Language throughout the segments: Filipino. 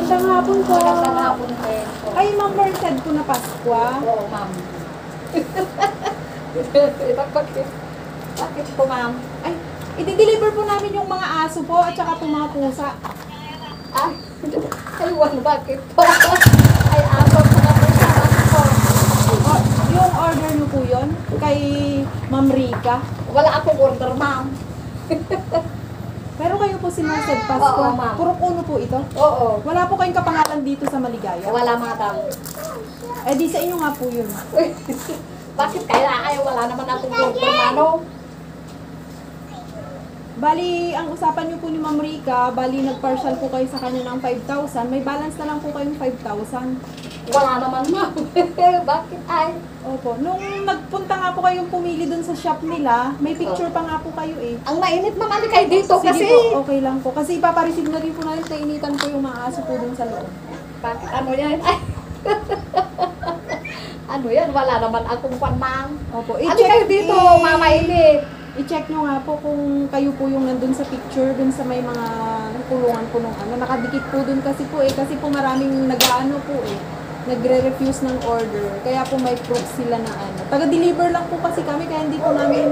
Magandang hapon po. Magandang hapon din po. Ay, Ma'am Merced po na Paskwa. Oo, ma'am. Bakit po, ma'am? Ay, i-deliver po namin yung mga aso po at saka po mga pusa. Ay, aywan, bakit po? Ay, aso po na po sa po. Yung order niyo po yun kay Ma'am Rica. Wala akong order, ma'am. Pero kayo po si Merced Paskwa. Oo, ma'am. Puro puno po ito. Oo. Wala po kayong kapangalan dito sa Maligaya. Wala, madam. Eh di sa inyo nga po yun. Bakit kaya ay wala naman akong order, mano? Bali, ang usapan niyo po ni Ma'am Rica, bali nag-partial po kayo sa kanya ng 5,000. May balance na lang po kayong 5,000. Wala naman, ma'am. Bakit ay? Opo. Nung nagpunta nga po kayong pumili dun sa shop nila, may picture pa nga po kayo eh. Ang mainit naman kayo dito Sige kasi. po, okay lang po. Kasi ipapareceive na rin po namin kainitan po yung mga aso po dun sa loob. Bakit ano yan? Ay. Ano yan? Wala naman akong pan, ma'am. Opo. Ano kayo dito, mamainit? I-check nyo nga po kung kayo po yung nandun sa picture, dun sa may mga kulungan po nung ano. Nakadikit po dun kasi po eh. Kasi po maraming nag-ano po eh. Nagre-refuse ng order. Kaya po may proof sila na ano. Taga-deliver lang po kasi kami kaya hindi po namin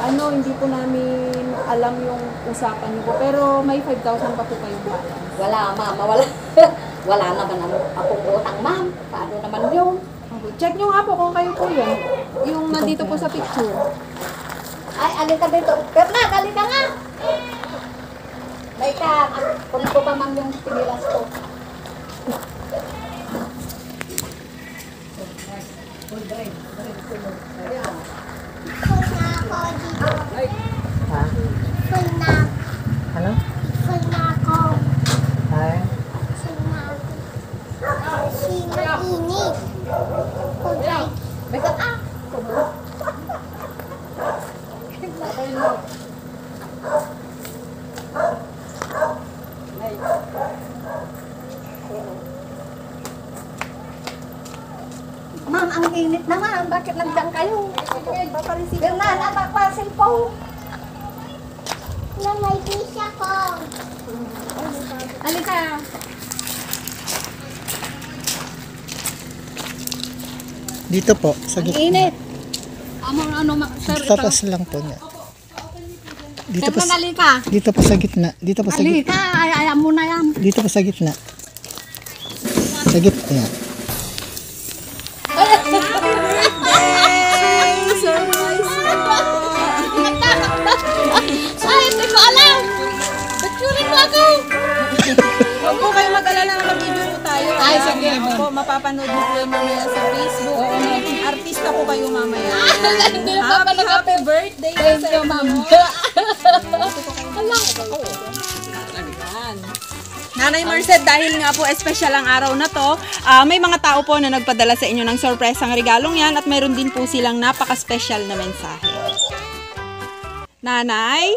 hindi po namin alam yung usapan niyo po. Pero may 5,000 pa po kayong balance. Wala, ma'am. Wala. Wala naman akong utang, ma'am. Paano naman yun? Okay. Check nyo nga po kung kayo po yun. Yung nandito po sa picture. Ay, alin ka dito. Bernard, alin ka nga. May ka. Kung ko pa, ma'am, yung pinilas ko. Ha? Ano? Ay. May ka. Ma'am, ang init naman. Bakit nandiyan kayo? Bernard, anak pa cellphone. May pisa ko. Alika. Dito po, sa Ang gitna. init. Sir, Tapas lang po niya. Dito po, Bernard, alika. dito po sa gitna. Dito po sa gitna. Alika, ay mo na yan. Dito po sa gitna. Sa gitna. Ay, hindi ko alam. Picturein mo ako. Huwag po kayo mag-alala na mag-video po tayo. Ay, sige. Po, mapapanood mo po yung mamaya sa Facebook. Artista po kayo mamaya. Hindi na pa Happy birthday Thank sa you, inyo. ma'am. Ayan. Nanay Merced, dahil nga po espesyal ang araw na to, may mga tao po na nagpadala sa inyo ng sorpresang regalong yan at mayroon din po silang napaka-special na mensahe. Nanay,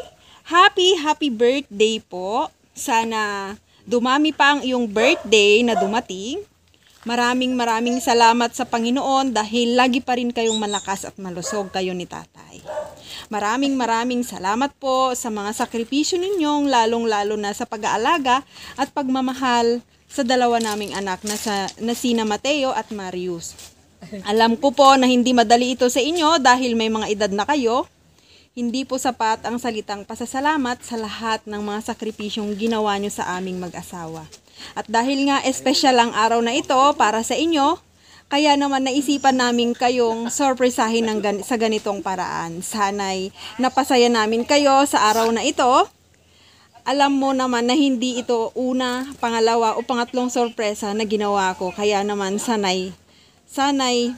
happy birthday po. Sana dumami pa ang iyong birthday na dumating. Maraming salamat sa Panginoon dahil lagi pa rin kayong malakas at malusog kayo ni Tatay. Maraming salamat po sa mga sakripisyo ninyong lalong-lalo na sa pag-aalaga at pagmamahal sa dalawa naming anak na sina Mateo at Marius. Alam ko po na hindi madali ito sa inyo dahil may mga edad na kayo. Hindi po sapat ang salitang pasasalamat sa lahat ng mga sakripisyong ginawa nyo sa aming mag-asawa. At dahil nga espesyal ang araw na ito para sa inyo, kaya naman naisipan namin kayong sorpresahin sa ganitong paraan. Sana'y napasaya namin kayo sa araw na ito. Alam mo naman na hindi ito una, pangalawa o pangatlong sorpresa na ginawa ko. Kaya naman sana'y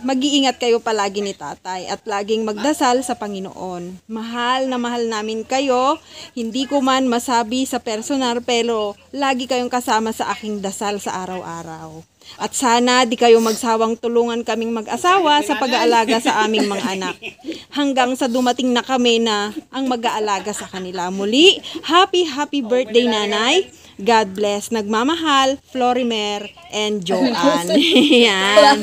mag-iingat kayo palagi ni Tatay at laging magdasal sa Panginoon. Mahal na mahal namin kayo. Hindi ko man masabi sa personal pero lagi kayong kasama sa aking dasal sa araw-araw. At sana di kayo magsawang tulungan kaming mag-asawa sa pag-aalaga sa aming mga anak. Hanggang sa dumating na kami na ang mag-aalaga sa kanila. Muli, happy birthday, Nanay. God bless. Nagmamahal, Florimer and Joanne. Yan.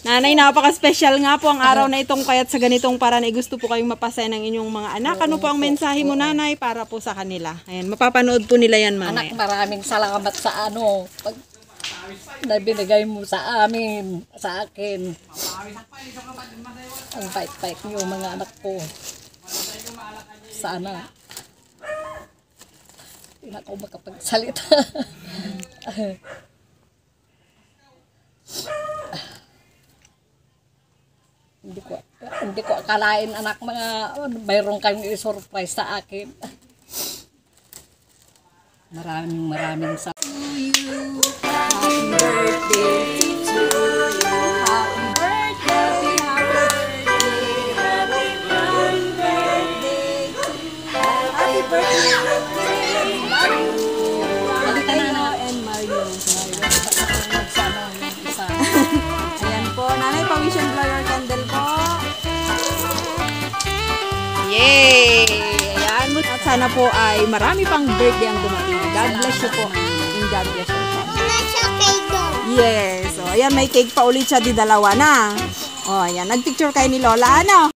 Nanay, napaka-special nga po ang araw na itong kaya't sa ganitong paraan ay gusto po kayong mapasaya ng inyong mga anak. Ano po ang mensahe mo, nanay, para po sa kanila? Ayan, mapapanood po nila yan mamaya. Anak, maraming salamat sa pag na binigay mo sa amin, sa akin. Ang bait-bait niyo mga anak ko. Sana hindi na ako makapagsalita. Hindi ko akalain, anak, mayroon kang i-surprise sa akin. Maraming sa Happy birthday to you. Happy birthday, happy birthday to you. Happy birthday, Mario and Mario. Ayan po, nanay, pa-wish and blow your candle po. Yay! Ayan, at sana po ay marami pang birthday ang dumating. God bless you po. And God bless you po. Yes. O, ayan, may cake pa ulit siya di dalawa na. O, ayan, nagpicture kayo ni Lola, ano?